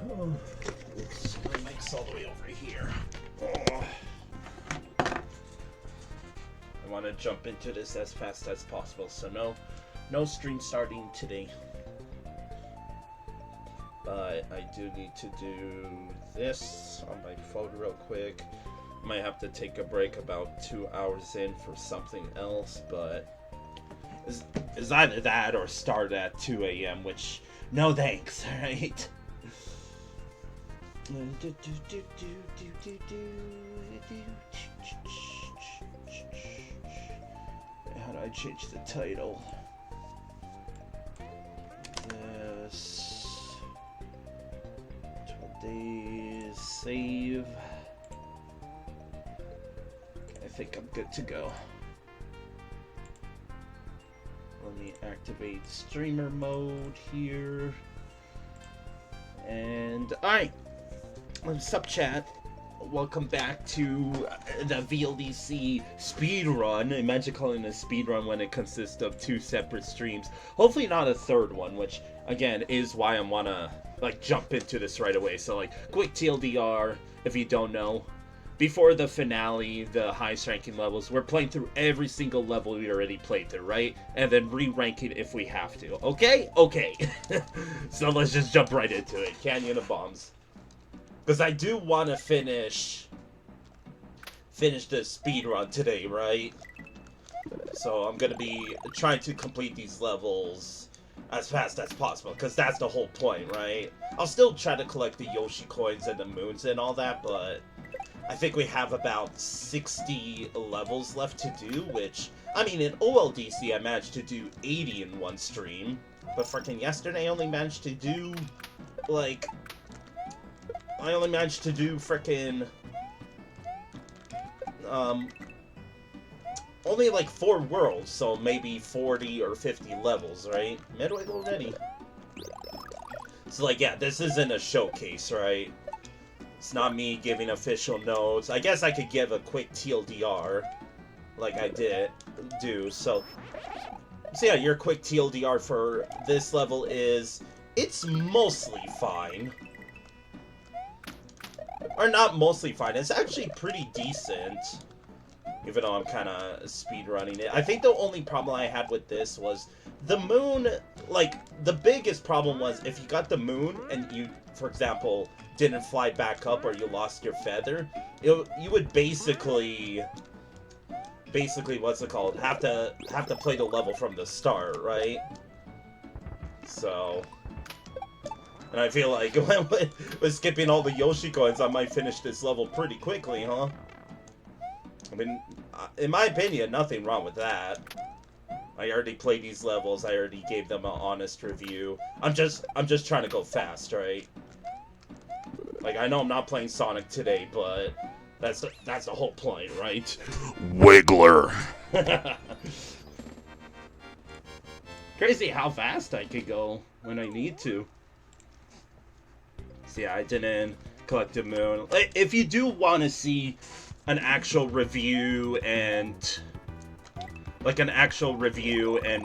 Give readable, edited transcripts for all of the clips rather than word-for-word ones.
Oh, oops, my mic's all the way over here. Oh. I want to jump into this as fast as possible, so no stream starting today. But I do need to do this on my phone real quick. Might have to take a break about 2 hours in for something else, but it's either that or start at 2 a.m., which, no thanks, alright? How do I change the title? This 12 days save. I think I'm good to go. Let me activate streamer mode here. And alright, what's up, chat? Welcome back to the VLDC speedrun. Imagine calling it a speedrun when it consists of 2 separate streams. Hopefully not a third one, which again is why I wanna like jump into this right away. So like quick TLDR, if you don't know, before the finale, the highest ranking levels, we're playing through every single level we already played through, right? And then re-ranking if we have to. Okay? Okay. So let's just jump right into it. Canyon of Bombs. Because I do want to finish the speedrun today, right? So I'm going to be trying to complete these levels as fast as possible, because that's the whole point, right? I'll still try to collect the Yoshi coins and the moons and all that, but I think we have about 60 levels left to do, which, I mean, in OLDC I managed to do 80 in one stream, but freaking yesterday I only managed to do, like, frickin' only like 4 worlds, so maybe 40 or 50 levels, right? Midway already. So like, yeah, this isn't a showcase, right? It's not me giving official notes. I guess I could give a quick TLDR, like I do. So yeah, your quick TLDR for this level is, it's mostly fine. Or not mostly fine, it's actually pretty decent. Even though I'm kind of speedrunning it. I think the only problem I had with this was the moon. Like, the biggest problem was if you got the moon and you, for example, didn't fly back up or you lost your feather, you would basically, what's it called? Have to play the level from the start, right? So, and I feel like with skipping all the Yoshi coins, I might finish this level pretty quickly, huh? I mean, in my opinion, nothing wrong with that. I already played these levels. I already gave them an honest review. I'm just trying to go fast, right? Like, I know I'm not playing Sonic today, but that's the whole point, right? Wiggler. Crazy how fast I could go when I need to. So yeah, I didn't collect the moon. Like, if you do want to see an actual review and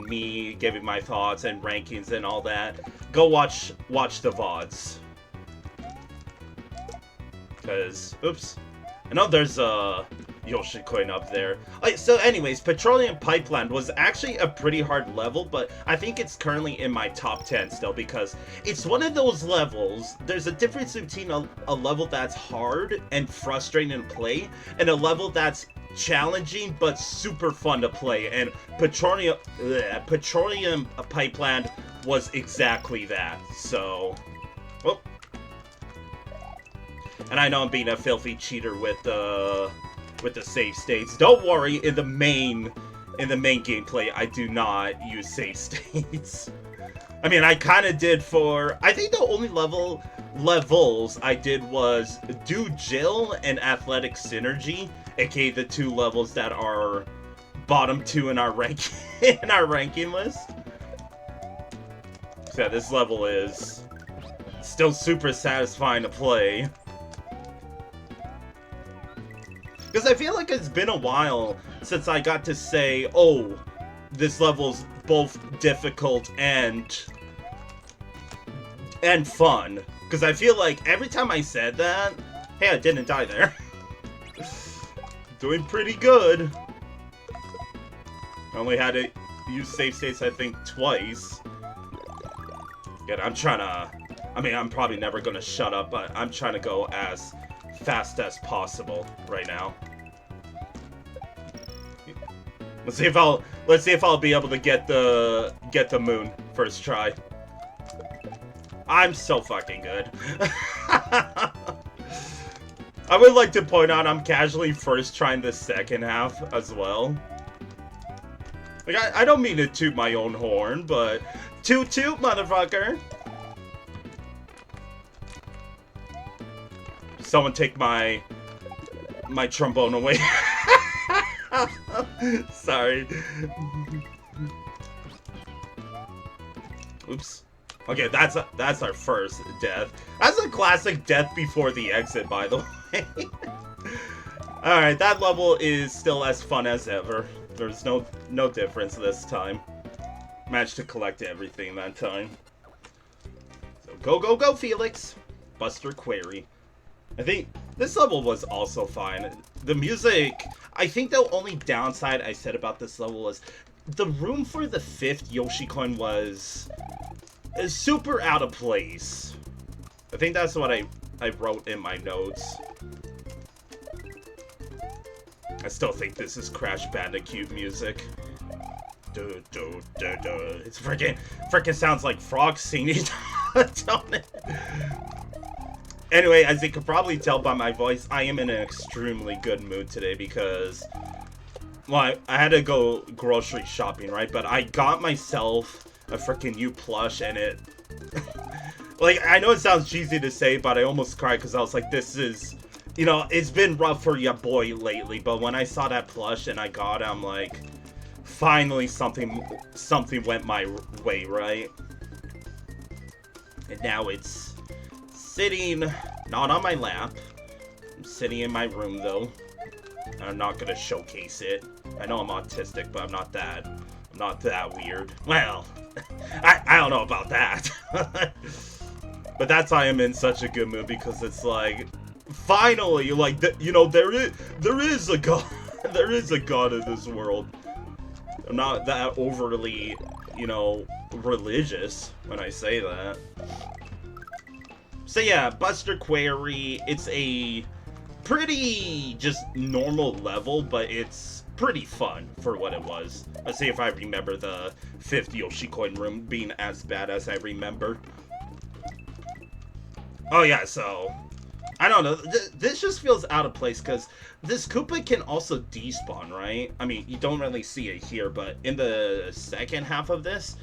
me giving my thoughts and rankings and all that, go watch the VODs. Because, oops, I know there's a Yoshi coin up there. So anyways, Petroleum Pipeline was actually a pretty hard level, but I think it's currently in my top 10 still, because it's one of those levels. There's a difference between a level that's hard and frustrating to play, and a level that's challenging but super fun to play, and Petroleum Pipeline was exactly that. So, well, and I know I'm being a filthy cheater with the save states. Don't worry, in the main gameplay, I do not use save states. I mean, I kind of did for, I think the only levels I did was Do Jill and Athletic Synergy, aka the 2 levels that are bottom 2 in our ranking list. So yeah, this level is still super satisfying to play. Because I feel like it's been a while since I got to say, oh, this level's both difficult and fun. Because I feel like every time I said that, hey, I didn't die there. Doing pretty good. I only had to use save states, I think, twice. Again, I'm trying to... I mean, I'm probably never going to shut up, but I'm trying to go as fast as possible right now. Let's see if I'll be able to get the moon first try. I'm so fucking good. I would like to point out I'm casually first trying the second half as well. Like, I don't mean to toot my own horn, but toot toot, motherfucker. Someone take my trombone away. Sorry. Oops. Okay, that's our first death. That's a classic death before the exit, by the way. Alright, that level is still as fun as ever. There's no difference this time. Managed to collect everything that time. So go, go, go, Felix! Buster Query. I think this level was also fine. The music, I think the only downside I said about this level was the room for the 5th Yoshi coin was super out of place. I think that's what I wrote in my notes. I still think this is Crash Bandicoot music. It's freaking sounds like frogs singing, don't it? Anyway, as you can probably tell by my voice, I am in an extremely good mood today because, well, I had to go grocery shopping, right? But I got myself a freaking new plush, and it... like, I know it sounds cheesy to say, but I almost cried because I was like, this is... You know, it's been rough for ya boy lately, but when I saw that plush and I got it, I'm like, finally something went my way, right? And now it's sitting, not on my lap. I'm sitting in my room, though. I'm not gonna showcase it. I know I'm autistic, but I'm not that weird. Well, I don't know about that. But that's why I'm in such a good mood, because it's like, finally, like, you know, there is a God. There is a God in this world. I'm not that overly, you know, religious when I say that. So yeah, Buster Query, it's a pretty just normal level, but it's pretty fun for what it was. Let's see if I remember the 5th Yoshi coin room being as bad as I remember. Oh yeah, so I don't know, this just feels out of place because this Koopa can also despawn, right? I mean, you don't really see it here, but in the second half of this,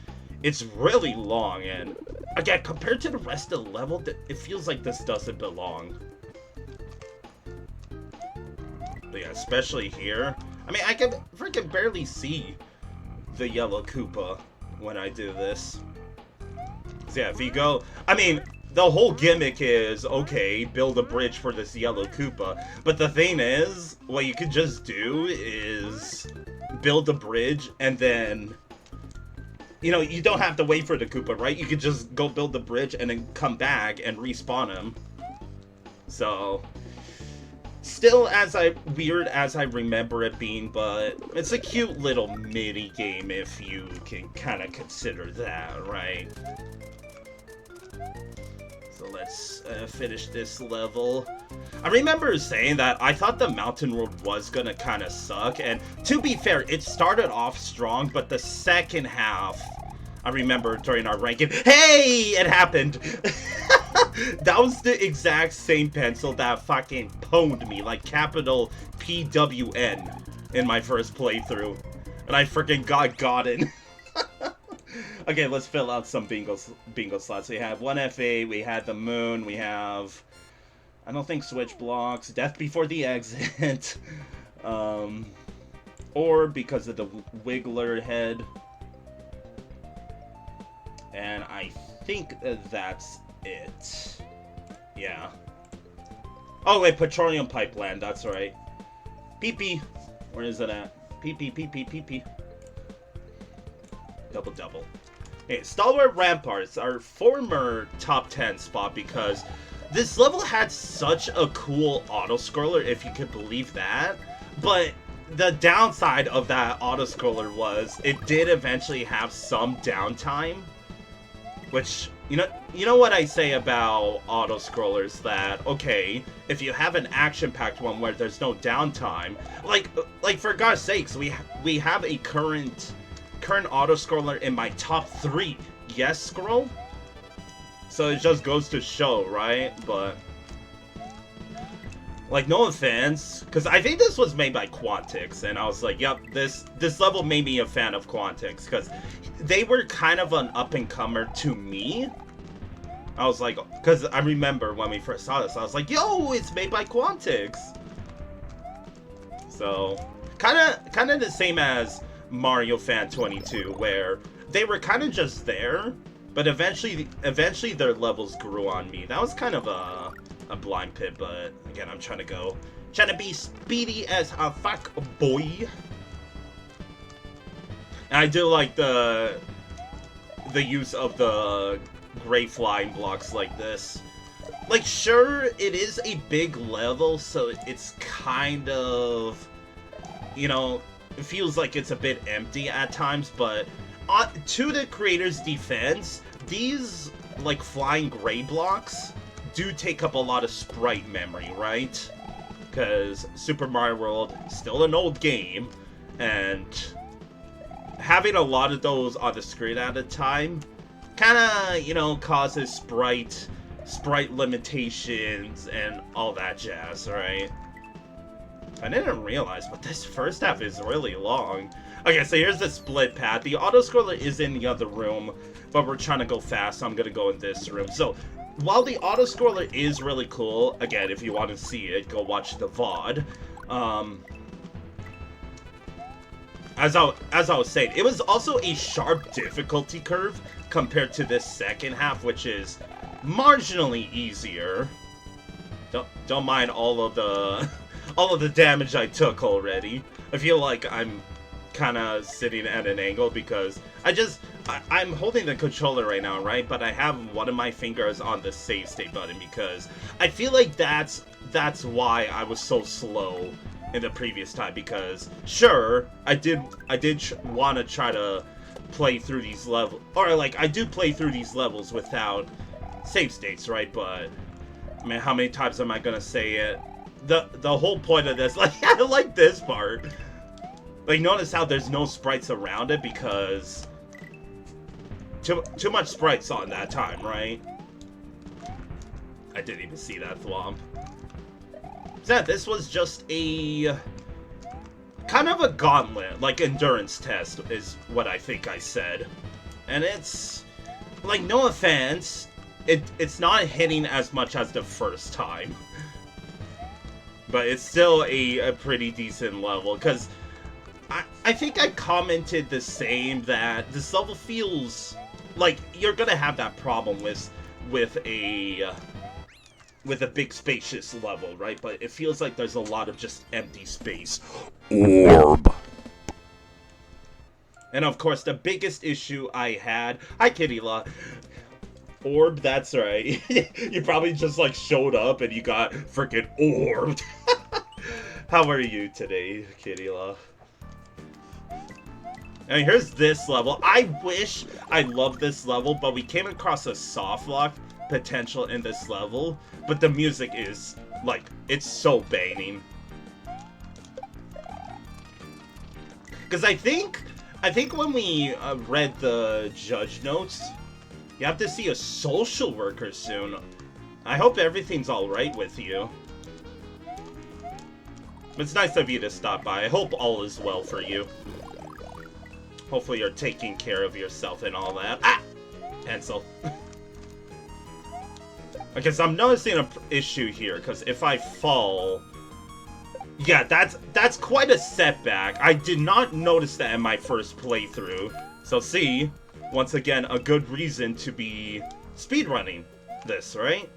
it's really long, and again, compared to the rest of the level, it feels like this doesn't belong. But yeah, especially here. I mean, I can freaking barely see the yellow Koopa when I do this. So yeah, if you go... I mean, the whole gimmick is, okay, build a bridge for this yellow Koopa. But the thing is, what you could just do is build a bridge and then... You know, you don't have to wait for the Koopa, right? You could just go build the bridge and then come back and respawn him. So, still as weird as I remember it being, but it's a cute little mini game if you can kind of consider that, right? So let's finish this level. I remember saying that I thought the mountain road was gonna kind of suck, and to be fair, it started off strong, but the second half, I remember during our ranking, hey, it happened! That was the exact same pencil that fucking pwned me, like capital PWN, in my first playthrough, and I freaking got it. Okay, let's fill out some bingo slots. We have 1FA, we had the moon, we have... I don't think switch blocks, death before the exit, or because of the wiggler head, and I think that's it. Yeah. Oh wait, petroleum pipeline, that's right. PP, where is it at? PP. Double. Hey, Stalwart Ramparts, our former top 10 spot, because this level had such a cool auto-scroller, if you could believe that. But the downside of that auto-scroller was it did eventually have some downtime. Which, you know what I say about auto-scrollers, that, okay, if you have an action-packed one where there's no downtime, like for God's sakes, we have a current auto-scroller in my top 3, yes, scroll? So it just goes to show, right? But, like, no offense, because I think this was made by Quantix, and I was like, yep, this level made me a fan of Quantix, because they were kind of an up-and-comer to me. I was like, because I remember when we first saw this, I was like, yo, it's made by Quantix. So, kind of the same as Mario Fan 22, where they were kind of just there, but eventually their levels grew on me. That was kind of a blind pit, but again, I'm trying to be speedy as a fuck boy. And I do like the use of the gray flying blocks like this. Like, sure, it is a big level, so it's kind of, you know, it feels like it's a bit empty at times, but to the creator's defense, these, like, flying gray blocks do take up a lot of sprite memory, right? Because Super Mario World, still an old game, and having a lot of those on the screen at a time kind of, you know, causes sprite limitations and all that jazz, right? I didn't realize, but this first half is really long. Okay, so here's the split path. The auto-scroller is in the other room, but we're trying to go fast, so I'm going to go in this room. So, while the auto-scroller is really cool, again, if you want to see it, go watch the VOD. As I was saying, it was also a sharp difficulty curve compared to this second half, which is marginally easier. Don't mind all of the damage I took already. I feel like I'm kind of sitting at an angle because I'm holding the controller right now, right? But I have one of my fingers on the save state button because I feel like that's why I was so slow in the previous time, because sure, I did want to try to play through these levels, or like I do play through these levels without save states, right? But man, how many times am I gonna say it? The whole point of this, like, I like this part. Like, notice how there's no sprites around it because too much sprites on that time, right? I didn't even see that thwomp. So this was just a kind of a gauntlet, like endurance test is what I think I said. And it's like, no offense, it's not hitting as much as the first time. But it's still a pretty decent level, because I think I commented the same, that this level feels like you're gonna have that problem with a big spacious level, right? But it feels like there's a lot of just empty space. Orb. And of course, the biggest issue I had... Hi, Kitty Law. Orb, that's right. You probably just, like, showed up and you got freaking orbed. How are you today, Kitty Law? And here's this level. I wish I loved this level, but we came across a soft lock potential in this level. But the music is, like, it's so banging. Because I think when we read the judge notes, you have to see a social worker soon. I hope everything's alright with you. It's nice of you to stop by. I hope all is well for you. Hopefully you're taking care of yourself and all that. Ah! Pencil. Okay, so I'm noticing an issue here, because if I fall... Yeah, that's quite a setback. I did not notice that in my first playthrough. So see, once again, a good reason to be speedrunning this, right?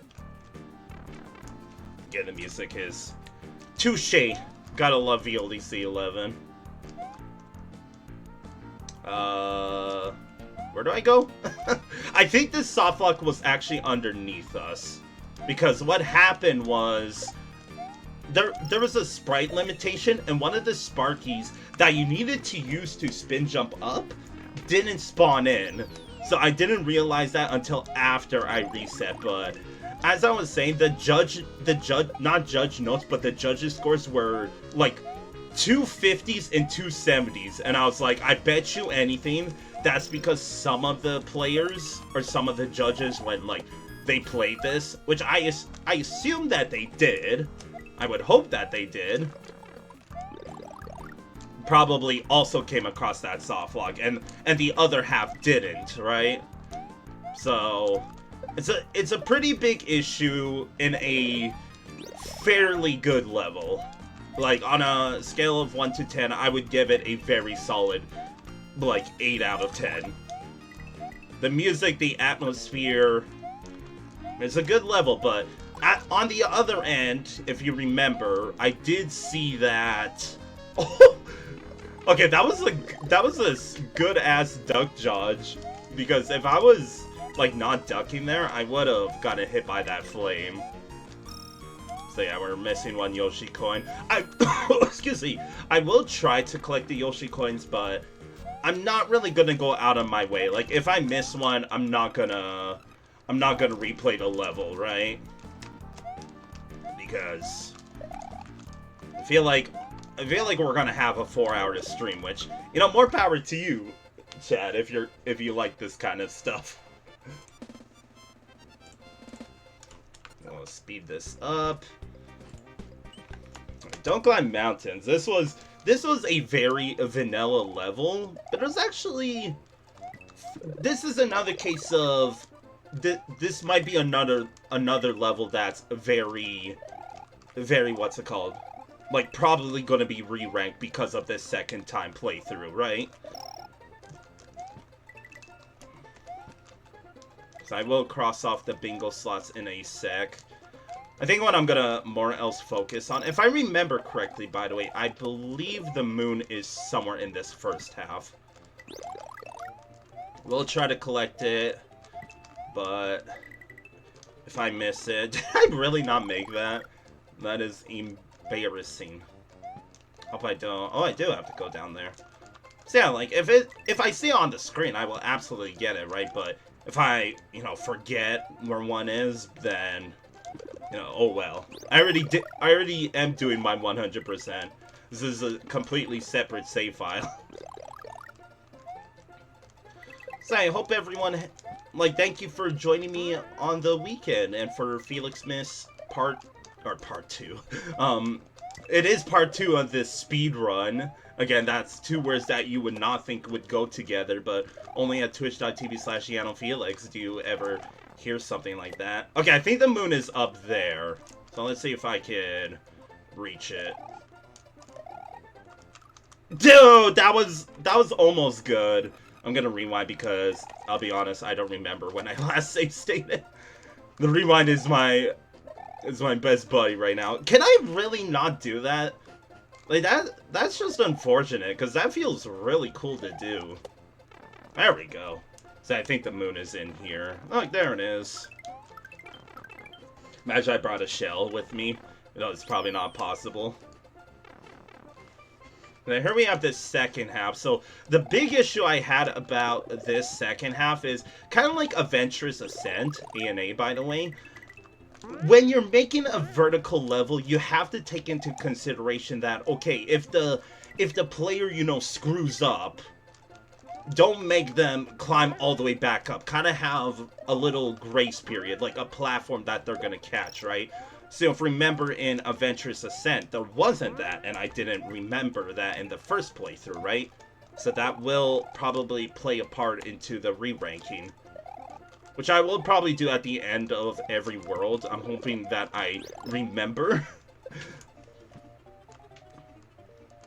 Yeah, the music is touche. Gotta love VLDC 11. Where do I go? I think this soft lock was actually underneath us. Because what happened was... There was a sprite limitation, and one of the Sparkies that you needed to use to spin jump up didn't spawn in. So I didn't realize that until after I reset, but as I was saying, not judge notes, but the judges' scores were like 250s and 270s, and I was like, I bet you anything that's because some of the players, or some of the judges, when like, they played this, which I assume that they did, I would hope that they did, probably also came across that soft lock, and the other half didn't, right? So it's a pretty big issue in a fairly good level. Like on a scale of 1 to 10, I would give it a very solid like 8 out of 10. The music, the atmosphere, it's a good level, but on the other end, if you remember, I did see that. Oh, okay, that was a good ass duck dodge, because if I was like not ducking there, I would have gotten hit by that flame. So yeah, we're missing one Yoshi coin. Excuse me. I will try to collect the Yoshi coins, but I'm not really gonna go out of my way. Like if I miss one, I'm not gonna replay the level, right? Because I feel like we're gonna have a 4-hour stream, which, you know, more power to you, Chad, if you like this kind of stuff. I'll speed this up. Don't climb mountains. This was a very vanilla level, but it was actually, this is another case of this might be another level that's very what's it called? Like probably going to be re-ranked because of this second time playthrough, right? So I will cross off the bingo slots in a sec. I think what I'm gonna more else focus on, if I remember correctly, by the way, I believe the moon is somewhere in this first half. We'll try to collect it, but if I miss it, did I really not make that? That is embarrassing. Hope I don't. Oh, I do have to go down there. So yeah, like if I see it on the screen, I will absolutely get it, right? But if I, you know, forget where one is, then, you know, oh well. I already am doing my 100%. This is a completely separate save file. So I hope everyone, like, thank you for joining me on the weekend, and for Felix Miss part 2. It is part 2 of this speed run. Again, that's two words that you would not think would go together, but only at twitch.tv/YanoFelix do you ever hear something like that. Okay, I think the moon is up there. So let's see if I can reach it. Dude, that was almost good. I'm gonna rewind because, I'll be honest, I don't remember when I last save stated. The rewind is my best buddy right now. Can I really not do that? Like, that's just unfortunate, because that feels really cool to do. There we go. So I think the moon is in here. Oh, there it is. Imagine I brought a shell with me. You know, it's probably not possible. Now here we have this second half. So the big issue I had about this second half is kind of like Adventurous Ascent, A&A by the way. When you're making a vertical level, you have to take into consideration that, okay, if the player, you know, screws up, don't make them climb all the way back up. Kind of have a little grace period, like a platform that they're gonna catch, right? So if remember in Adventurous Ascent, there wasn't that, and I didn't remember that in the first playthrough, right? So that will probably play a part into the re-ranking. Which I will probably do at the end of every world. I'm hoping that I remember.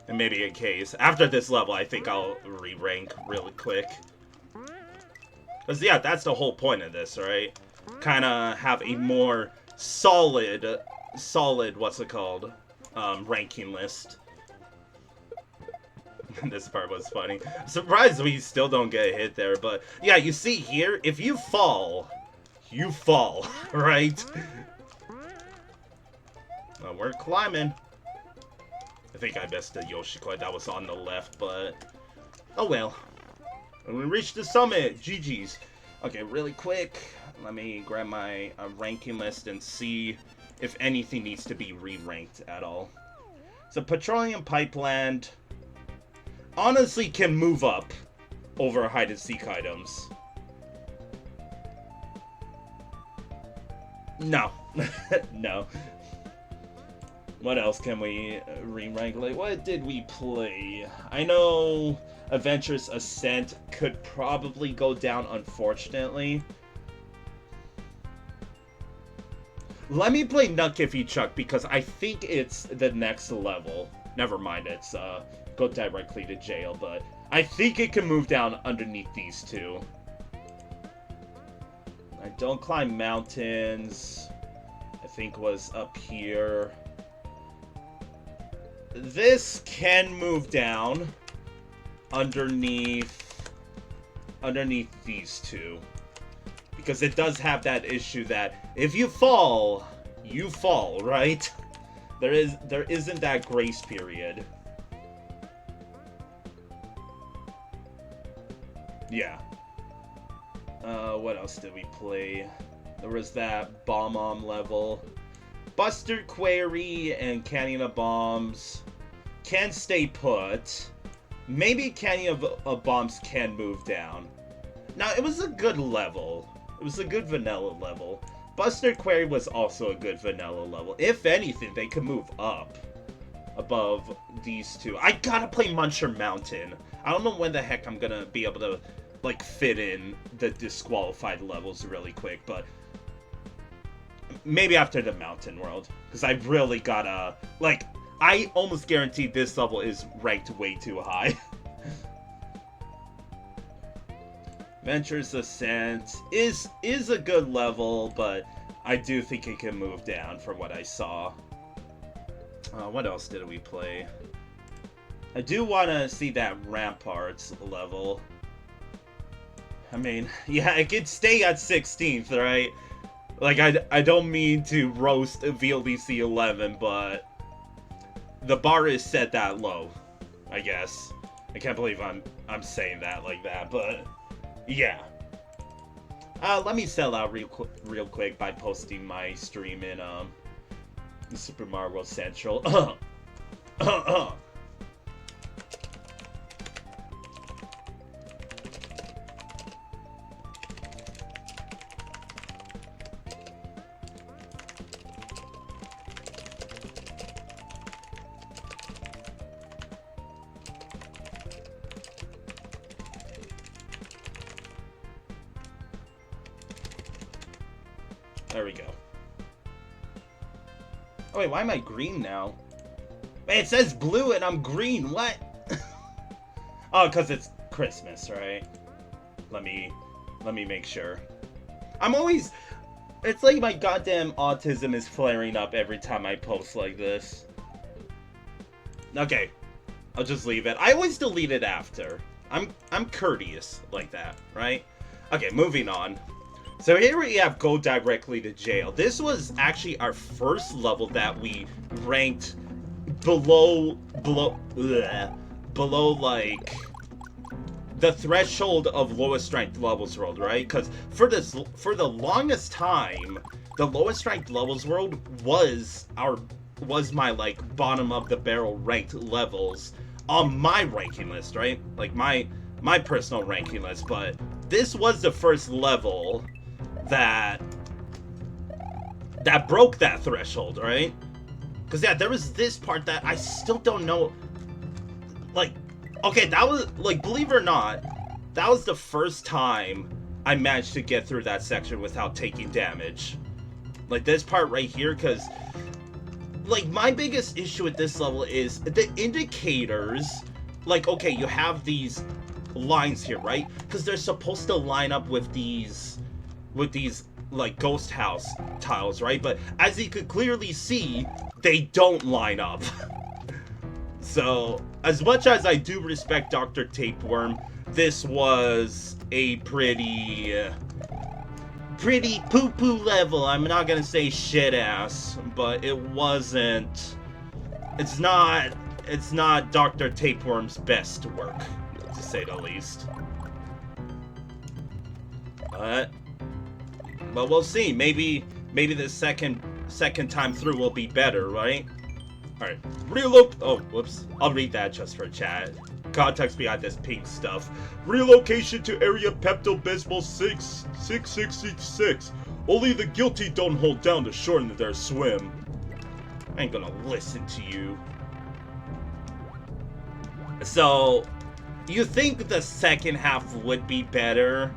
And maybe in case. After this level, I think I'll re-rank really quick. Because, yeah, that's the whole point of this, right? Kind of have a more solid, what's it called? Ranking list. This part was funny. Surprised we still don't get hit there, but yeah, you see here, if you fall, right? Well, we're climbing. I think I missed the Yoshi coin that was on the left, but oh well. When we reach the summit, GG's. Okay, really quick, let me grab my ranking list and see if anything needs to be re-ranked at all. So Petroleum Pipeline honestly can move up over hide and seek items. No. No. What else can we re-rank? Like, what did we play? I know Adventurous Ascent could probably go down, unfortunately. Let me play Nutkiffy Chuck because I think it's the next level. Never mind, it's go directly to jail, but I think it can move down underneath these two. I don't climb mountains. I think was up here. This can move down underneath these two. Because it does have that issue that if you fall, right? There isn't that grace period. Yeah. What else did we play? There was that Bomb level. Buster Query and Canyon of Bombs can stay put. Maybe Canyon of Bombs can move down. Now, it was a good level. It was a good vanilla level. Buster Query was also a good vanilla level. If anything, they could move up above these two. I gotta play Muncher Mountain. I don't know when the heck I'm gonna be able to, like, fit in the disqualified levels really quick, but maybe after the Mountain World. Because I really gotta, like, I almost guarantee this level is ranked way too high. Adventurous Ascent is a good level, but I do think it can move down from what I saw. What else did we play? I do want to see that Ramparts level. I mean, yeah, it could stay at 16th, right? Like, I don't mean to roast VLDC 11, but the bar is set that low, I guess. I can't believe I'm saying that like that, but yeah. Let me sell out real quick by posting my stream in Super Mario World Central. There we go. Oh wait, why am I green now? Man, it says blue and I'm green, what? Oh, because it's Christmas, right? Let me make sure. I'm always... It's like my goddamn autism is flaring up every time I post like this. Okay, I'll just leave it. I always delete it after. I'm courteous like that, right? Okay, moving on. So here we have Go Directly to Jail. This was actually our first level that we ranked below like the threshold of lowest ranked levels world, right? Because for the longest time, the lowest ranked levels world was my like bottom of the barrel ranked levels on my ranking list, right? Like my personal ranking list, but this was the first level that broke that threshold, right? Because yeah, there was this part that I still don't know. Like, okay, that was like, believe it or not, that was the first time I managed to get through that section without taking damage. Like this part right here, because like my biggest issue with this level is the indicators. Like, okay, you have these lines here, right? Because they're supposed to line up with these like ghost house tiles, right? But as you could clearly see, they don't line up. So, as much as I do respect Dr. Tapeworm, this was a pretty poo-poo level. I'm not gonna say shit-ass, but it wasn't... It's not Dr. Tapeworm's best work, to say the least. But we'll see. Maybe the second time through will be better, right? Alright. Oh, whoops. I'll read that just for chat. Context behind this pink stuff. Relocation to area Pepto-Bismol 6666. Only the guilty don't hold down to shorten their swim. I ain't gonna listen to you. So, you think the second half would be better,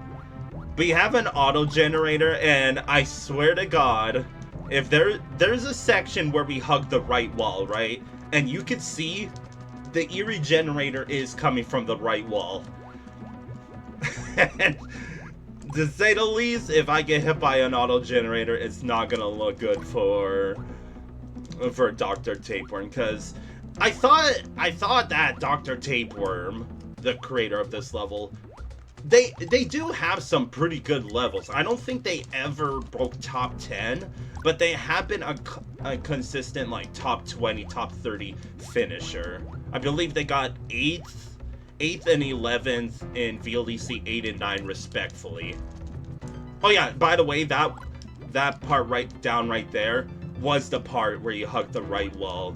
but you have an auto-generator, and I swear to God, if there's a section where we hug the right wall, right? And you can see the Eerie generator is coming from the right wall. And to say the least, if I get hit by an auto-generator, it's not gonna look good for Dr. Tapeworm, because I thought that Dr. Tapeworm, the creator of this level, they do have some pretty good levels. I don't think they ever broke top 10, but they have been a consistent like top 20, top 30 finisher. I believe they got 8th and 11th in VLDC 8 and 9 respectfully. Oh yeah, by the way, that part right there was the part where you hug the right wall.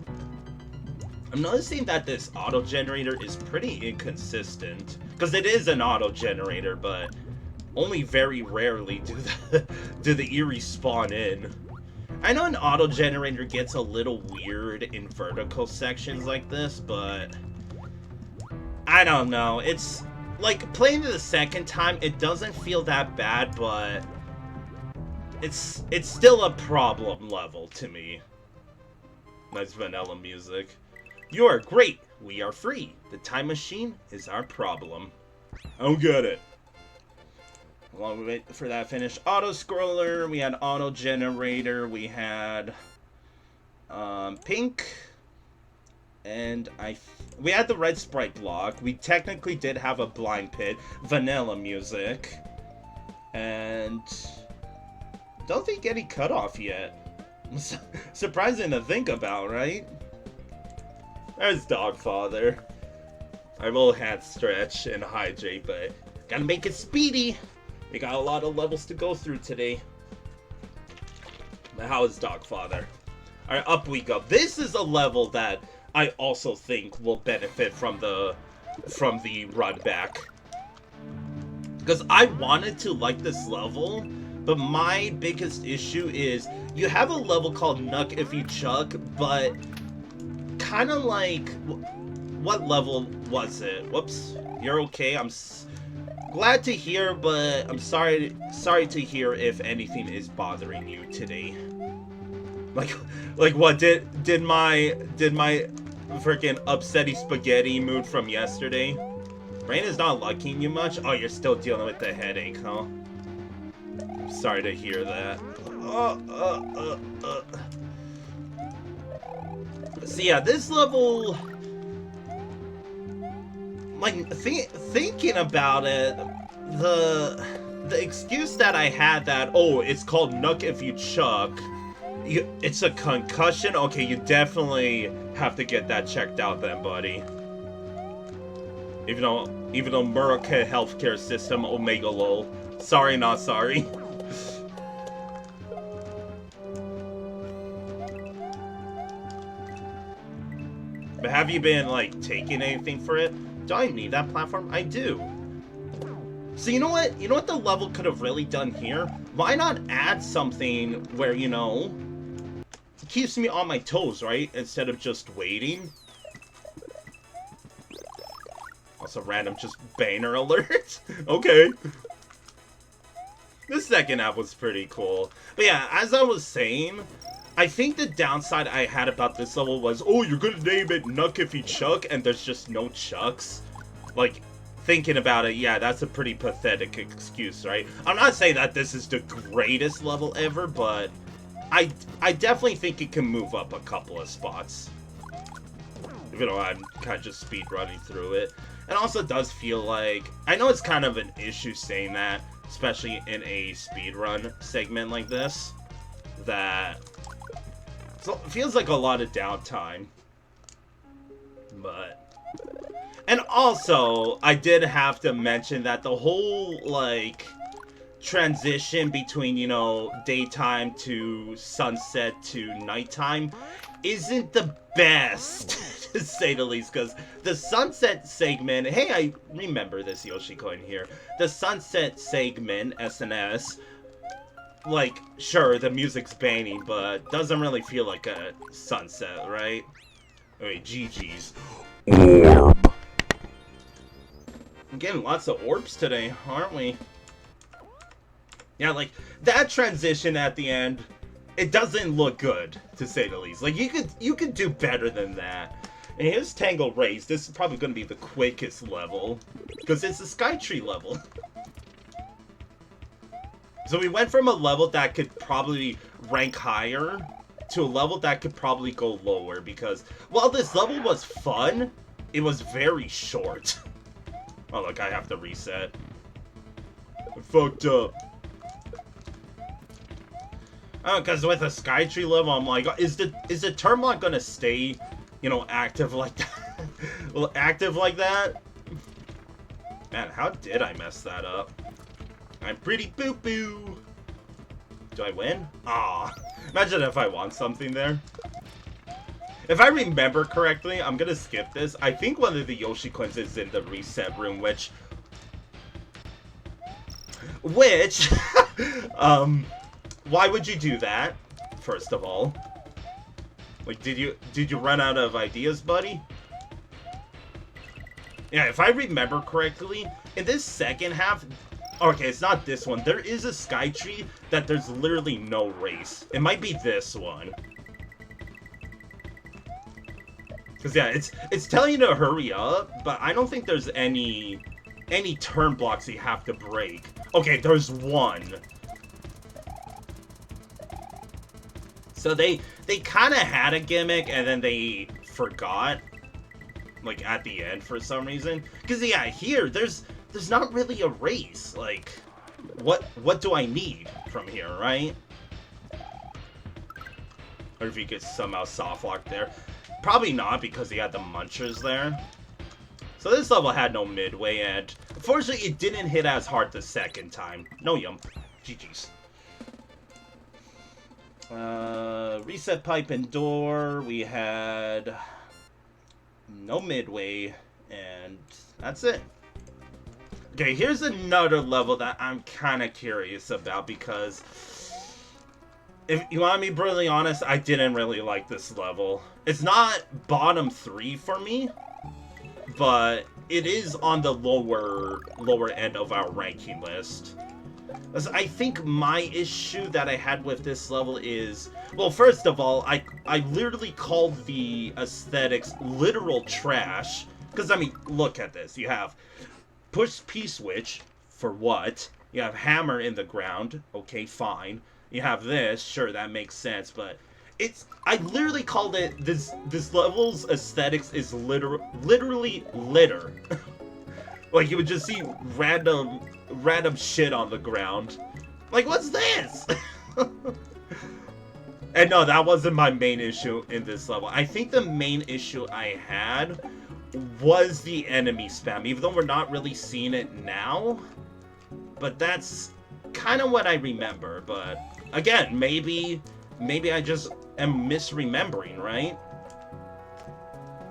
I'm noticing that this auto-generator is pretty inconsistent, because it is an auto-generator, but only very rarely do the Eerie spawn in. I know an auto-generator gets a little weird in vertical sections like this, but I don't know. It's like playing it the second time, it doesn't feel that bad, but it's still a problem level to me. Nice vanilla music. You are great. We are free. The time machine is our problem. I don't get it. While we wait for that finish, auto scroller. We had auto generator. We had pink, and we had the red sprite block. We technically did have a blind pit, vanilla music, and don't think any cutoff yet. Surprising to think about, right? There's Dogfather. I will hand stretch and hydrate, but gotta make it speedy. We got a lot of levels to go through today. Now, how is Dogfather? Alright, up we go. This is a level that I also think will benefit from the run back. Because I wanted to like this level, but my biggest issue is you have a level called Nuck If You Chuck, but kind of like, what level was it? Whoops, you're okay. I'm glad to hear, but I'm sorry to hear if anything is bothering you today. Like what did my freaking upsetty spaghetti mood from yesterday? Rain is not liking you much. Oh, you're still dealing with the headache, huh? I'm sorry to hear that. So yeah, this level, like, thinking about it, the excuse that I had that, oh, it's called Nuck If You Chuck, it's a concussion? Okay, you definitely have to get that checked out then, buddy. Even though America healthcare system, Omega lol. Sorry, not sorry. But have you been, like, taking anything for it? Do I need that platform? I do. So you know what? You know what the level could have really done here? Why not add something where, you know, it keeps me on my toes, right? Instead of just waiting. Also random just banner alert. Okay. The second app was pretty cool. But yeah, as I was saying, I think the downside I had about this level was, oh, you're gonna name it Nuck If You Chuck, and there's just no chucks. Like, thinking about it, yeah, that's a pretty pathetic excuse, right? I'm not saying that this is the greatest level ever, but I definitely think it can move up a couple of spots. Even though I'm kind of just speed running through it. And also it does feel like, I know it's kind of an issue saying that, especially in a speedrun segment like this, that it feels like a lot of downtime. But, and also, I did have to mention that the whole, like, transition between, you know, daytime to sunset to nighttime isn't the best, to say the least, because the sunset segment, hey, I remember this Yoshi coin here, the sunset segment, SNS, like, sure, the music's banging, but doesn't really feel like a sunset, right? Wait, GG's. Orb. I'm getting lots of orbs today, aren't we? Yeah, like, that transition at the end, it doesn't look good, to say the least. Like, you could do better than that. And here's Tangle Race. This is probably going to be the quickest level, because it's the Skytree level. So we went from a level that could probably rank higher to a level that could probably go lower, because while this level was fun, it was very short. Oh, look, I have to reset. I fucked up. Oh, because with a Skytree level, I'm like, is the Termlock gonna stay, you know, active like that? Well, active like that? Man, how did I mess that up? I'm pretty boo-boo. Do I win? Ah, imagine if I won something there. If I remember correctly, I'm gonna skip this. I think one of the Yoshi coins is in the reset room, which, why would you do that? First of all, like, did you run out of ideas, buddy? Yeah, if I remember correctly, in this second half, okay, it's not this one. There is a Skytree that there's literally no race. It might be this one. Cause yeah, it's telling you to hurry up, but I don't think there's any turn blocks you have to break. Okay, there's one. So they kind of had a gimmick, and then they forgot, like, at the end for some reason. Because, yeah, here, there's not really a race. Like, what do I need from here, right? Or if you could somehow softlock there. Probably not, because he had the munchers there. So this level had no midway, and unfortunately, it didn't hit as hard the second time. No yum. GG's. Reset pipe and door. We had no midway, and that's it. Okay, here's another level that I'm kind of curious about, because if you want me brutally honest, I didn't really like this level. It's not bottom 3 for me, but it is on the lower end of our ranking list. I think my issue that I had with this level is, well, first of all, I literally called the aesthetics literal trash. Because, I mean, look at this. You have push P-switch, for what? You have hammer in the ground. Okay, fine. You have this. Sure, that makes sense. But I literally called it, this level's aesthetics is literally litter. Like, you would just see random shit on the ground. Like, what's this? And no, that wasn't my main issue in this level. I think the main issue I had was the enemy spam, even though we're not really seeing it now. But that's kind of what I remember. But again, maybe I just am misremembering, right?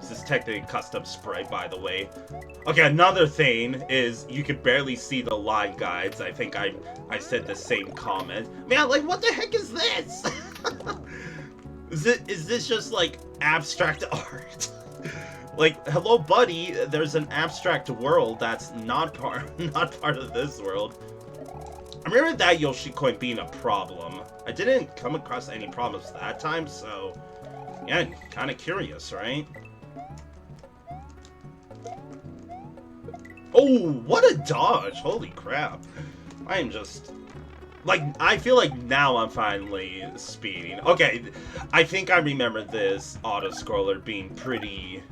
This is technically a custom sprite, by the way. Okay, another thing is you could barely see the line guides. I think I said the same comment. Man, like, what the heck is this? Is this just, like, abstract art? Like, hello, buddy, there's an abstract world that's not part of this world. I remember that Yoshi coin being a problem. I didn't come across any problems that time, so yeah, kind of curious, right? Oh, what a dodge! Holy crap! I am just Like, I feel like now I'm finally speeding. Okay, I think I remember this auto-scroller being pretty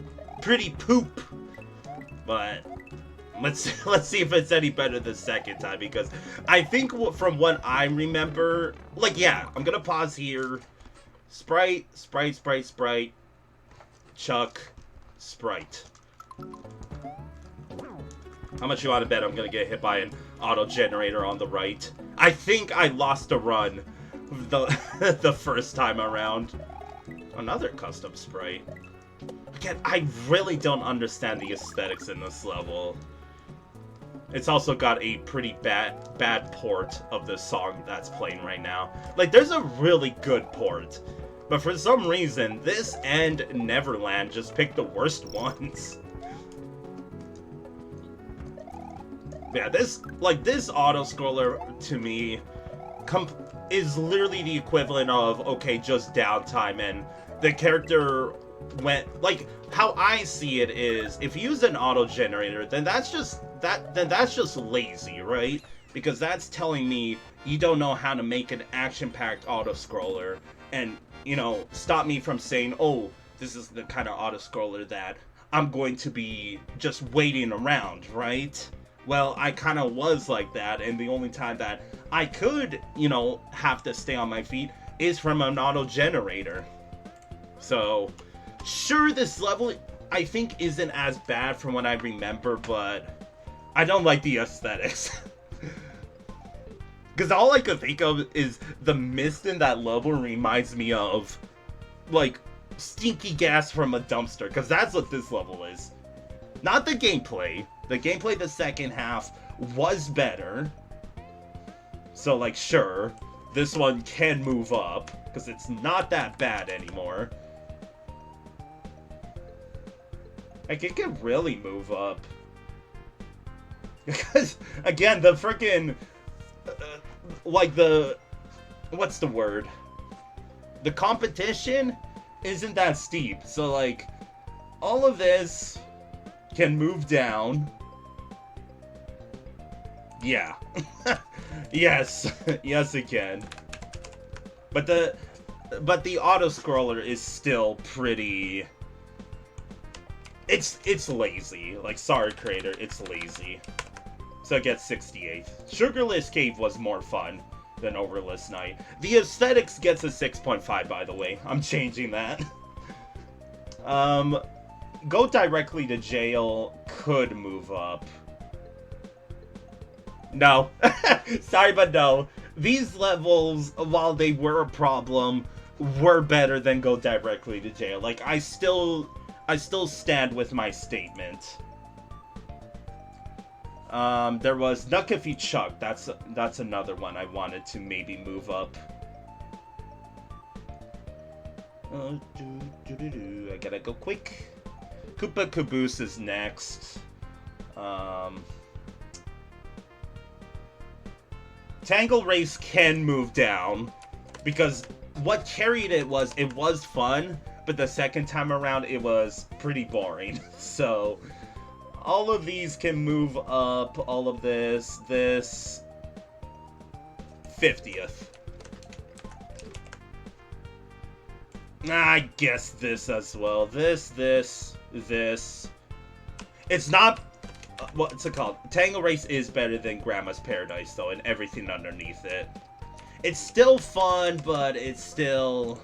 poop. But let's see if it's any better the second time, because I think from what I remember, like, yeah, I'm gonna pause here. Sprite, Chuck, Sprite. How much you want to bet I'm gonna get hit by an auto generator on the right? I think I lost a run the first time around. Another custom sprite. Again, I really don't understand the aesthetics in this level. It's also got a pretty bad port of the song that's playing right now. Like, there's a really good port, but for some reason, this and Neverland just picked the worst ones. Yeah, this auto-scroller, to me, is literally the equivalent of, okay, just downtime, and the character went, like, how I see it is, if you use an auto-generator, then that's just lazy, right? Because that's telling me you don't know how to make an action-packed auto-scroller, and, you know, stop me from saying, oh, this is the kind of auto-scroller that I'm going to be just waiting around, right? Well, I kind of was like that, and the only time that I could, you know, have to stay on my feet is from an auto-generator. So, sure, this level, I think, isn't as bad from what I remember, but I don't like the aesthetics. Because all I could think of is the mist in that level reminds me of, like, stinky gas from a dumpster, because that's what this level is. Not the gameplay. The gameplay the second half was better. So, like, sure, this one can move up, because it's not that bad anymore. Like, it can really move up. Because, again, the frickin', like, what's the word? The competition isn't that steep. So, like, all of this can move down. Yeah. Yes. Yes, it can. But the auto-scroller is still pretty... It's lazy. Like, sorry, creator, it's lazy. So it gets 68th. Sugarless Cave was more fun than Overless Night. The aesthetics gets a 6.5, by the way. I'm changing that. Go Directly to Jail could move up. No. Sorry, but no. These levels, while they were a problem, were better than Go Directly to Jail. Like, I still stand with my statement. There was Nuckify Chuck. That's another one I wanted to maybe move up. I gotta go quick. Koopa Caboose is next. Tangle Race can move down, because what carried it was fun, but the second time around it was pretty boring. So all of these can move up. All of this 50th. I guess this as well. This. It's not... what's it called? Tangle Race is better than Grandma's Paradise, though, and everything underneath it. It's still fun, but it's still...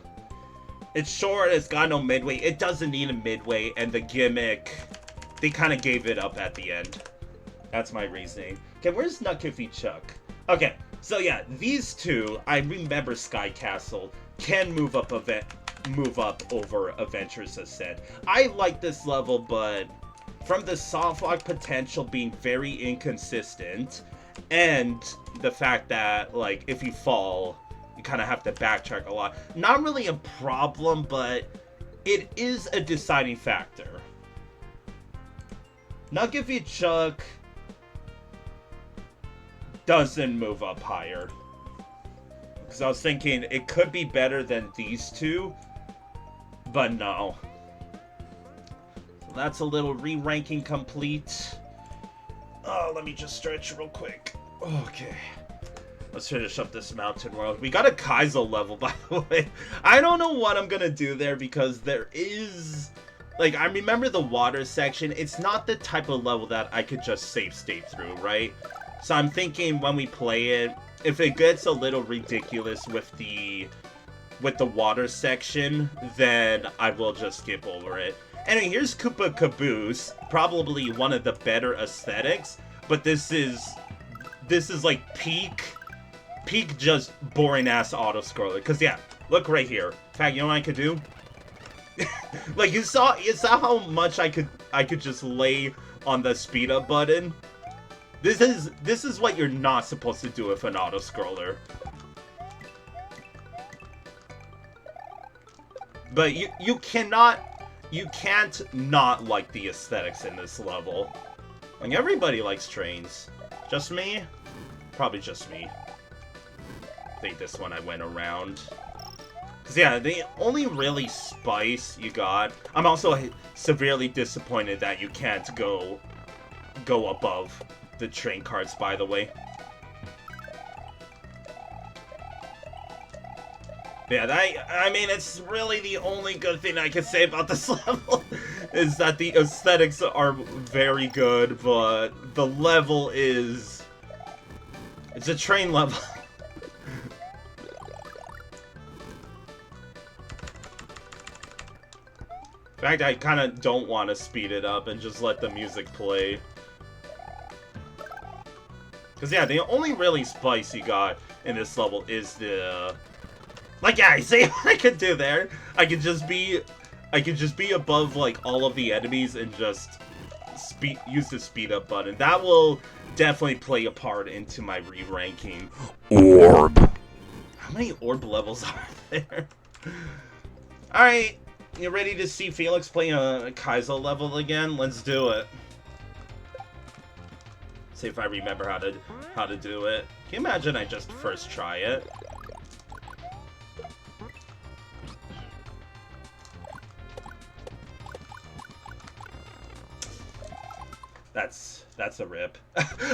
It's short, it's got no midway. It doesn't need a midway, and the gimmick... They kind of gave it up at the end. That's my reasoning. Okay, where's Nuckify Chuck? Okay, so yeah, these two, I remember Sky Castle, can move up over Adventurous Ascent. I like this level, but from the soft lock potential being very inconsistent, and the fact that, like, if you fall, you kind of have to backtrack a lot. Not really a problem, but it is a deciding factor. Nuckify Chuck doesn't move up higher. Because I was thinking it could be better than these two, but no. So that's a little re-ranking complete. Oh, let me just stretch real quick. Okay. Let's finish up this mountain world. We got a Kaizo level, by the way. I don't know what I'm gonna do there because there is... Like, I remember the water section. It's not the type of level that I could just save state through, right? So I'm thinking when we play it, if it gets a little ridiculous with the water section, then I will just skip over it. Anyway, here's Koopa Caboose, probably one of the better aesthetics, but this is like peak just boring-ass auto-scroller. Because, yeah, look right here. In fact, you know what I could do? Like, you saw how much I could just lay on the speed-up button? This is what you're not supposed to do with an auto-scroller. But you can't not like the aesthetics in this level. Like, everybody likes trains. Just me? Probably just me. I think this one I went around. Because, yeah, the only really spice you got... I'm also severely disappointed that you can't go above the train carts, by the way. Yeah, I mean, it's really the only good thing I can say about this level, is that the aesthetics are very good, but the level is... It's a train level. In fact, I kind of don't want to speed it up and just let the music play. Because, yeah, the only really spice you got in this level is the... Like, yeah, I see what I could do there. I could just be above, like, all of the enemies and just use the speed up button. That will definitely play a part into my re-ranking. Orb. How many orb levels are there? Alright, you ready to see Felix play a Kaizo level again? Let's do it. See if I remember how to do it. Can you imagine I just first try it? That's a rip.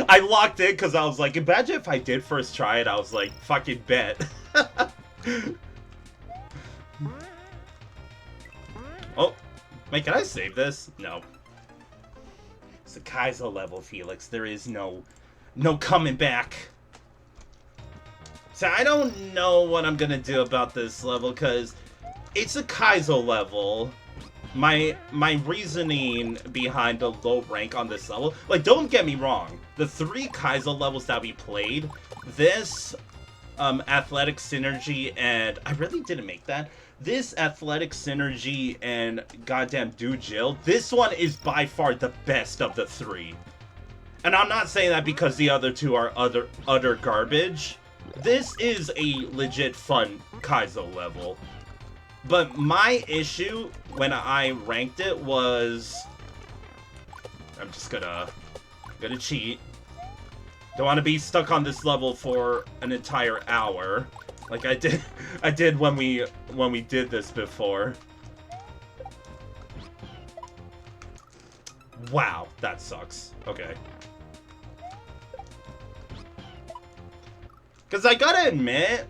I locked in because I was like, imagine if I did first try it, I was like, fucking bet. Oh, wait, can I save this? No. It's a Kaizo level, Felix. There is no coming back. So I don't know what I'm gonna do about this level, because it's a Kaizo level. My reasoning behind the low rank on this level, like, don't get me wrong, the 3 Kaizo levels that we played, this, Athletic Synergy, and I really didn't make that. This Athletic Synergy and goddamn Jill, this one is by far the best of the 3. And I'm not saying that because the other 2 are utter garbage. This is a legit fun Kaizo level. But my issue when I ranked it was... I'm just gonna cheat. Don't want to be stuck on this level for an entire hour. Like I did when we did this before. Wow, that sucks. Okay. Because I gotta admit,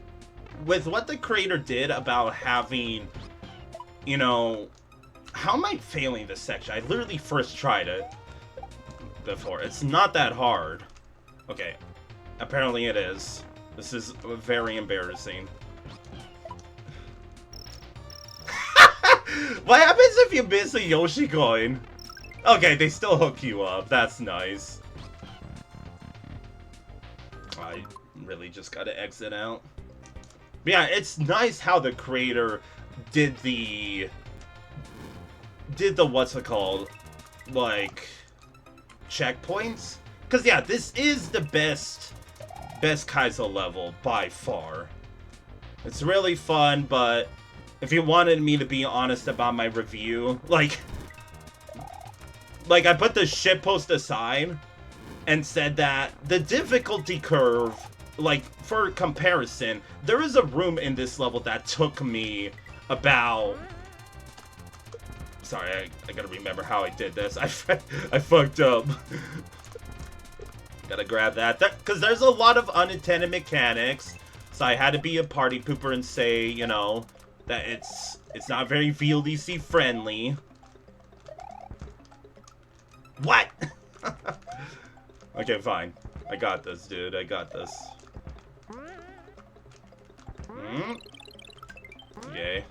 with what the creator did about having, you know, how am I failing this section? I literally first tried it before. It's not that hard. Okay, apparently it is. This is very embarrassing. What happens if you miss a Yoshi coin? Okay, they still hook you up. That's nice. I really just gotta exit out. But yeah, it's nice how the creator did the what's it called, like, checkpoints. Cause yeah, this is the best Kaizo level by far. It's really fun, but if you wanted me to be honest about my review, like I put the shitpost aside and said that the difficulty curve, like, for comparison, there is a room in this level that took me about... Sorry, I gotta remember how I did this. I fucked up. Gotta grab that. Because there's a lot of unintended mechanics. So I had to be a party pooper and say, you know, that it's not very VLDC friendly. What? Okay, fine. I got this, dude. I got this. Yay.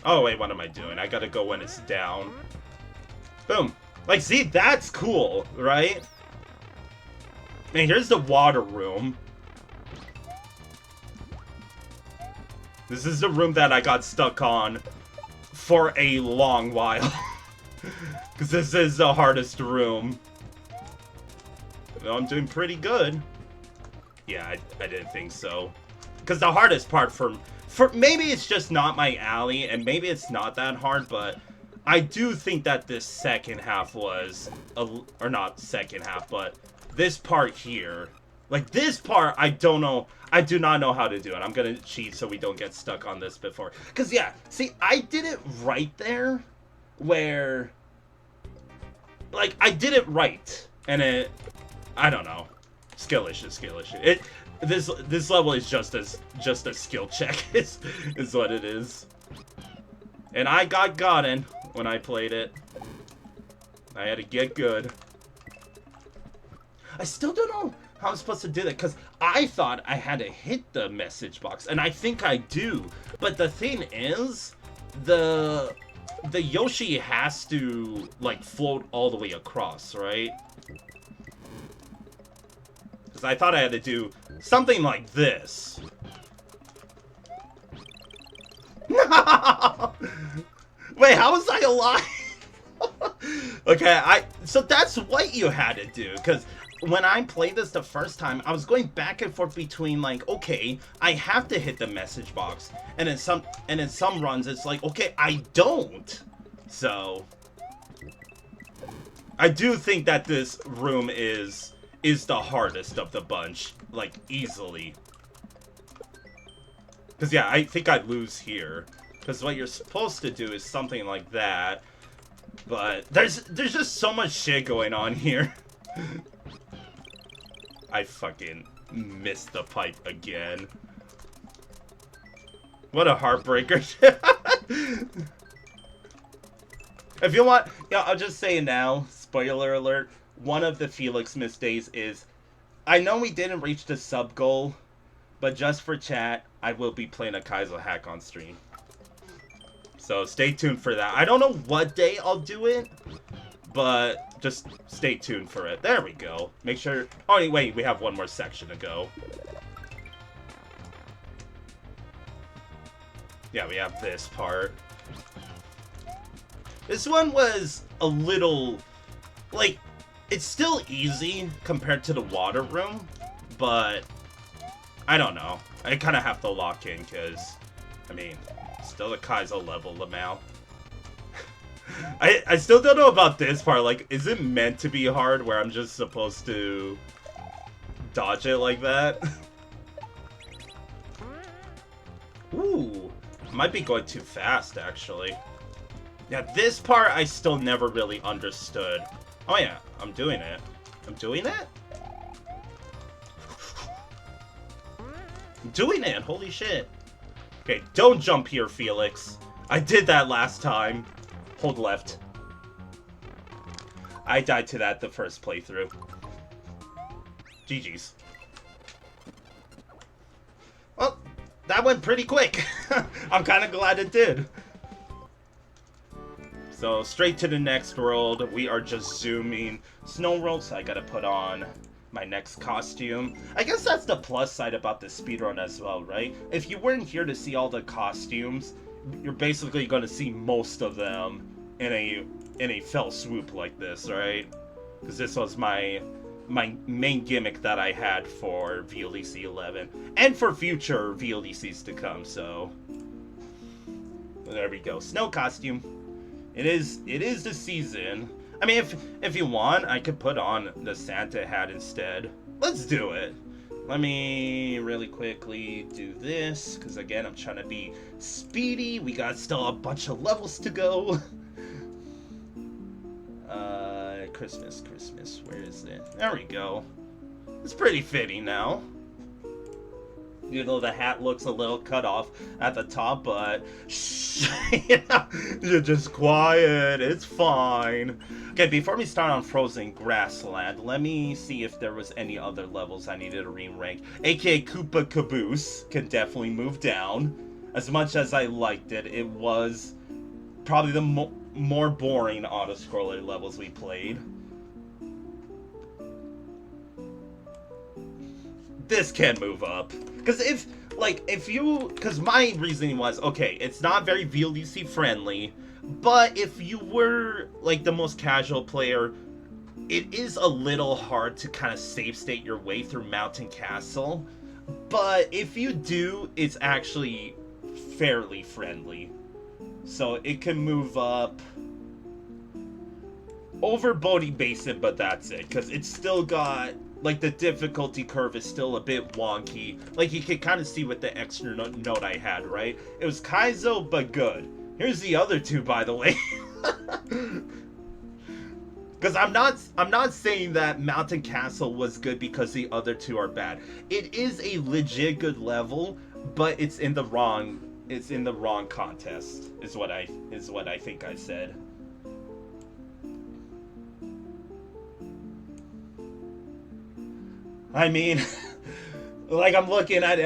Oh, wait, what am I doing? I gotta go when it's down. Boom. Like, see, that's cool, right? Man, here's the water room. This is the room that I got stuck on for a long while. Because this is the hardest room. I'm doing pretty good. Yeah, I didn't think so. Because the hardest part for maybe it's just not my alley, and maybe it's not that hard, but I do think that this second half was, or not second half, but this part here. Like, this part, I don't know. I do not know how to do it. I'm going to cheat so we don't get stuck on this before. Because, yeah, see, I did it right there where, like, I did it right. And it, I don't know. Skill issue. This level is just a skill check is what it is. And I got gotten when I played it. I had to get good. I still don't know how I'm supposed to do that, because I thought I had to hit the message box, and I think I do. But the thing is, the Yoshi has to, like, float all the way across, right? Because I thought I had to do something like this. Wait, how was I alive? Okay, so that's what you had to do, because when I played this the first time, I was going back and forth between, like, okay, I have to hit the message box, and in some runs it's like, okay, I don't. So I do think that this room is the hardest of the bunch, like, easily. Because, yeah, I think I lose here. Because what you're supposed to do is something like that. But there's just so much shit going on here. I fucking missed the pipe again. What a heartbreaker. If you want, yeah, I'll just say now, spoiler alert, one of the Felix missed days is, I know we didn't reach the sub goal, but just for chat, I will be playing a Kaizo hack on stream. So stay tuned for that. I don't know what day I'll do it, but just stay tuned for it. There we go. Make sure... Oh, wait, we have one more section to go. Yeah, we have this part. This one was a little... Like, it's still easy compared to the water room, but... I don't know. I kind of have to lock in, because... I mean, still a Kaizo level amount. I still don't know about this part. Like, is it meant to be hard where I'm just supposed to dodge it like that? Ooh, might be going too fast, actually. Yeah, this part I still never really understood. Oh yeah, I'm doing it. I'm doing it? I'm doing it, holy shit. Okay, don't jump here, Felix. I did that last time. Hold left. I died to that the first playthrough. GG's. Well, that went pretty quick. I'm kind of glad it did. So, straight to the next world. We are just zooming. Snow world, so I gotta put on my next costume. I guess that's the plus side about the speedrun as well, right? If you weren't here to see all the costumes, you're basically going to see most of them in a fell swoop like this, right? Because this was my main gimmick that I had for VLDC 11 and for future VLDCs to come. So there we go, snow costume. It is the season. I mean, if you want, I could put on the Santa hat instead. Let's do it. Let me really quickly do this, because again, I'm trying to be speedy. We got still a bunch of levels to go. Christmas. Where is it? There we go. It's pretty fitting now. You know, the hat looks a little cut off at the top, but shh, you're just quiet. It's fine. Okay, before we start on Frozen Grassland, let me see if there was any other levels I needed to re-rank. AKA Koopa Caboose can definitely move down. As much as I liked it, it was probably the more boring auto-scroller levels we played. This can move up. Because because my reasoning was, okay, it's not very VLDC friendly, but if you were, like, the most casual player, it is a little hard to kind of save state your way through Mountain Castle. But if you do, it's actually fairly friendly. So it can move up over Bodhi Basin, but that's it. Because it's still got, like, the difficulty curve is still a bit wonky. Like, you can kind of see with the extra note I had, right? It was Kaizo, but good. Here's the other two, by the way. Because I'm not saying that Mountain Castle was good because the other two are bad. It is a legit good level, but it's in the wrong contest, is what I think I said. I mean, like, I'm looking at